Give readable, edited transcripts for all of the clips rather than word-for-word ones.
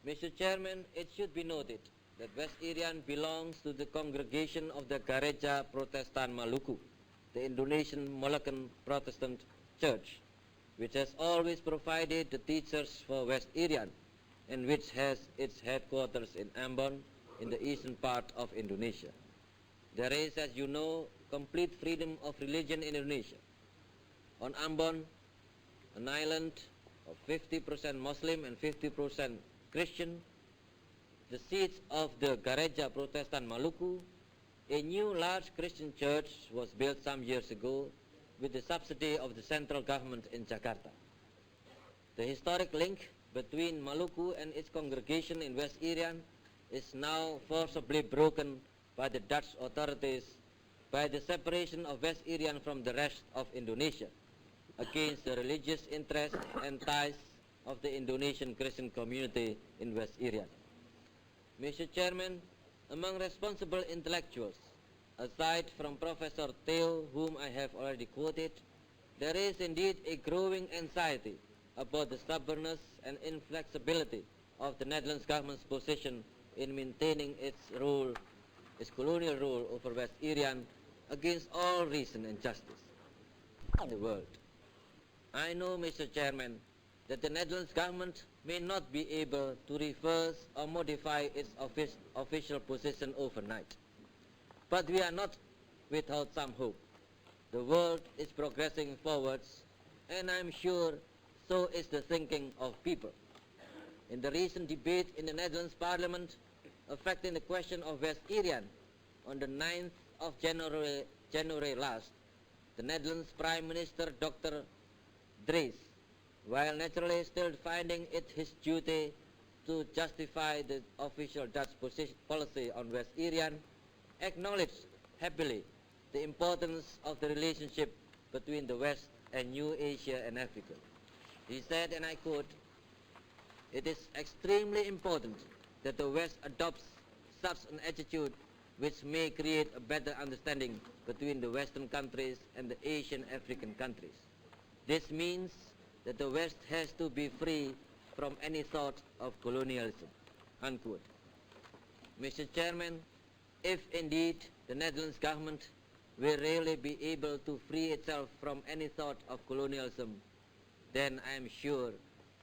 Mr. Chairman, it should be noted that West Irian belongs to the congregation of the Gereja Protestan Maluku, the Indonesian Moluccan Protestant Church, which has always provided the teachers for West Irian and which has its headquarters in Ambon in the eastern part of Indonesia. There is, as you know, complete freedom of religion in Indonesia. On Ambon, an island of 50% Muslim and 50% Christian, the seats of the Gereja Protestan Maluku, a new large Christian church was built some years ago with the subsidy of the central government in Jakarta. The historic link between Maluku and its congregation in West Irian is now forcibly broken by the Dutch authorities by the separation of West Irian from the rest of Indonesia against the religious interests and ties of the Indonesian Christian community in West Irian. Mr. Chairman, among responsible intellectuals, aside from Professor Theo, whom I have already quoted, there is indeed a growing anxiety about the stubbornness and inflexibility of the Netherlands government's position in maintaining its colonial rule over West Irian against all reason and justice in the world. I know, Mr. Chairman, that the Netherlands government may not be able to reverse or modify its official position overnight. But we are not without some hope. The world is progressing forwards, and I'm sure so is the thinking of people. In the recent debate in the Netherlands Parliament affecting the question of West Irian on the 9th of January last, the Netherlands Prime Minister Dr. Drees, while naturally still finding it his duty to justify the official Dutch policy on West Irian, acknowledged happily the importance of the relationship between the West and New Asia and Africa. He said, and I quote, "It is extremely important that the West adopts such an attitude which may create a better understanding between the Western countries and the Asian African countries. This means that the West has to be free from any thought of colonialism," unquote. Mr. Chairman, if indeed the Netherlands government will really be able to free itself from any thought of colonialism, then I am sure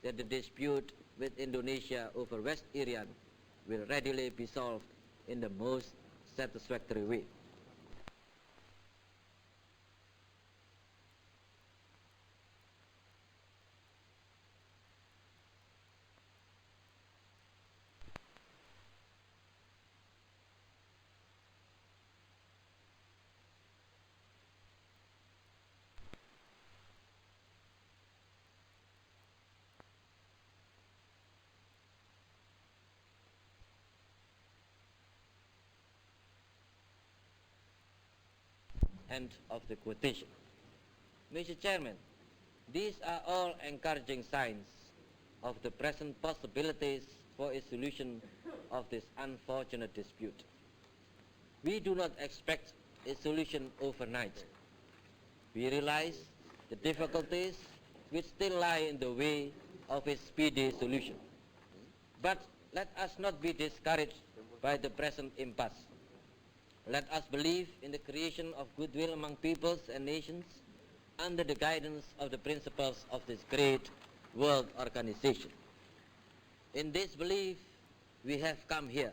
that the dispute with Indonesia over West Irian will readily be solved in the most satisfactory way. End of the quotation. Mr. Chairman, these are all encouraging signs of the present possibilities for a solution of this unfortunate dispute. We do not expect a solution overnight. We realize the difficulties which still lie in the way of a speedy solution. But let us not be discouraged by the present impasse. Let us believe in the creation of goodwill among peoples and nations under the guidance of the principles of this great world organization. In this belief, we have come here.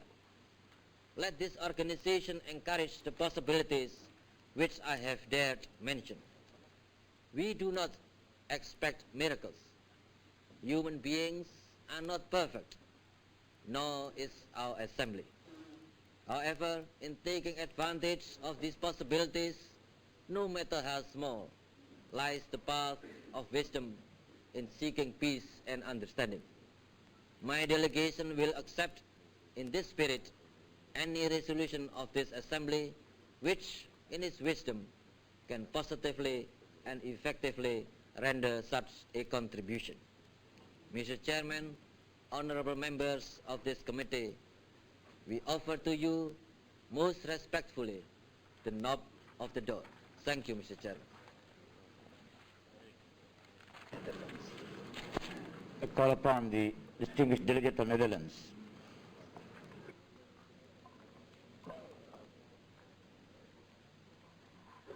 Let this organization encourage the possibilities which I have dared mention. We do not expect miracles. Human beings are not perfect, nor is our assembly. However, in taking advantage of these possibilities, no matter how small, lies the path of wisdom in seeking peace and understanding. My delegation will accept in this spirit any resolution of this assembly which, in its wisdom, can positively and effectively render such a contribution. Mr. Chairman, honorable members of this committee, we offer to you most respectfully the knob of the door. Thank you, Mr. Chairman. I call upon the distinguished delegate of Netherlands.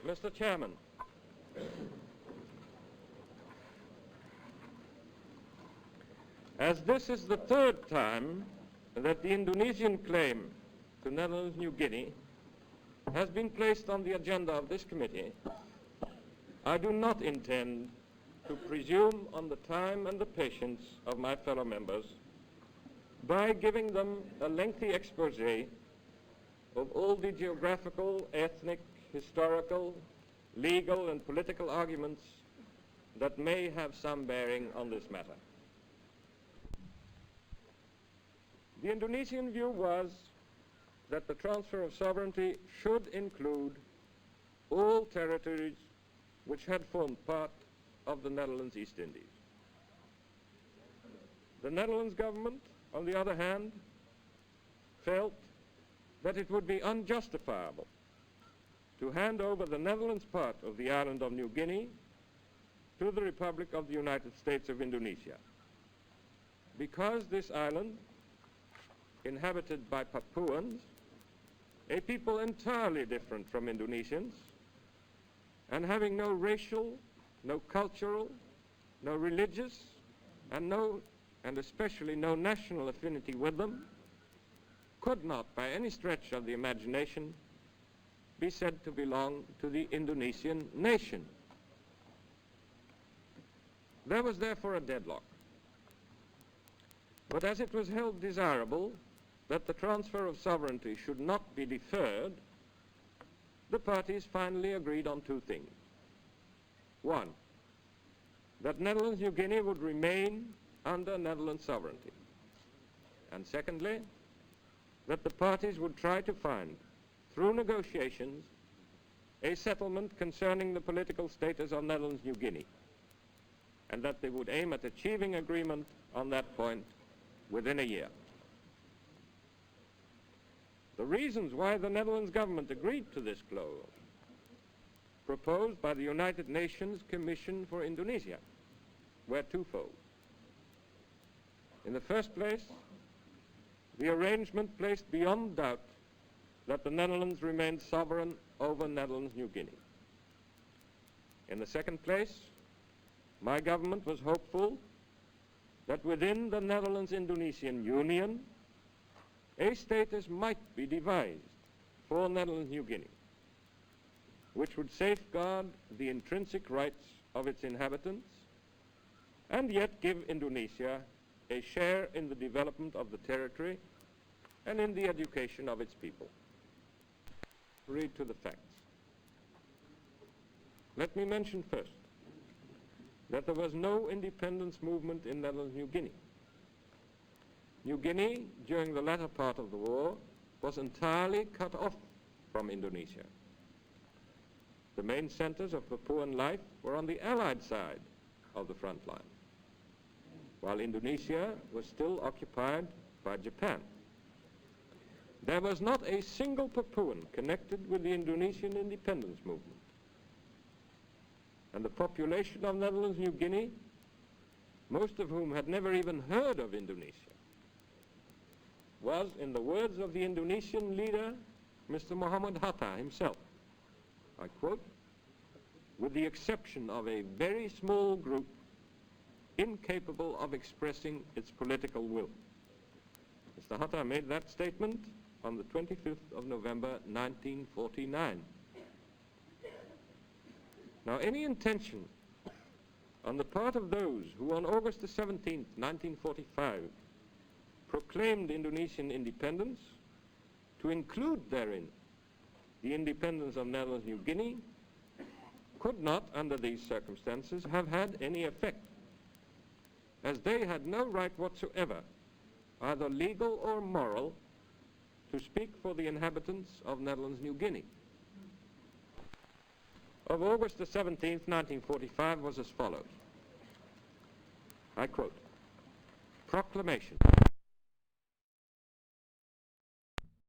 Mr. Chairman, as this is the third time that the Indonesian claim to Netherlands New Guinea has been placed on the agenda of this committee, I do not intend to presume on the time and the patience of my fellow members by giving them a lengthy expose of all the geographical, ethnic, historical, legal, and political arguments that may have some bearing on this matter. The Indonesian view was that the transfer of sovereignty should include all territories which had formed part of the Netherlands East Indies. The Netherlands government, on the other hand, felt that it would be unjustifiable to hand over the Netherlands part of the island of New Guinea to the Republic of the United States of Indonesia, because this island, inhabited by Papuans, a people entirely different from Indonesians, and having no racial, no cultural, no religious, and especially no national affinity with them, could not, by any stretch of the imagination, be said to belong to the Indonesian nation. There was therefore a deadlock. But as it was held desirable that the transfer of sovereignty should not be deferred, the parties finally agreed on two things. One, that Netherlands New Guinea would remain under Netherlands sovereignty. And secondly, that the parties would try to find, through negotiations, a settlement concerning the political status of Netherlands New Guinea, and that they would aim at achieving agreement on that point within a year. The reasons why the Netherlands government agreed to this clause, proposed by the United Nations Commission for Indonesia, were twofold. In the first place, the arrangement placed beyond doubt that the Netherlands remained sovereign over Netherlands New Guinea. In the second place, my government was hopeful that within the Netherlands-Indonesian Union, a status might be devised for Netherlands New Guinea, which would safeguard the intrinsic rights of its inhabitants and yet give Indonesia a share in the development of the territory and in the education of its people. Read to the facts. Let me mention first that there was no independence movement in Netherlands New Guinea. New Guinea, during the latter part of the war, was entirely cut off from Indonesia. The main centers of Papuan life were on the Allied side of the front line, while Indonesia was still occupied by Japan. There was not a single Papuan connected with the Indonesian independence movement. And the population of Netherlands New Guinea, most of whom had never even heard of Indonesia, was, in the words of the Indonesian leader, Mr. Muhammad Hatta himself, I quote, with the exception of a very small group incapable of expressing its political will. Mr. Hatta made that statement on the 25th of November 1949. Now, any intention on the part of those who on August the 17th, 1945, proclaimed Indonesian independence to include therein the independence of Netherlands New Guinea could not, under these circumstances, have had any effect, as they had no right whatsoever, either legal or moral, to speak for the inhabitants of Netherlands New Guinea. Of August the 17th, 1945 was as follows. I quote, "Proclamation.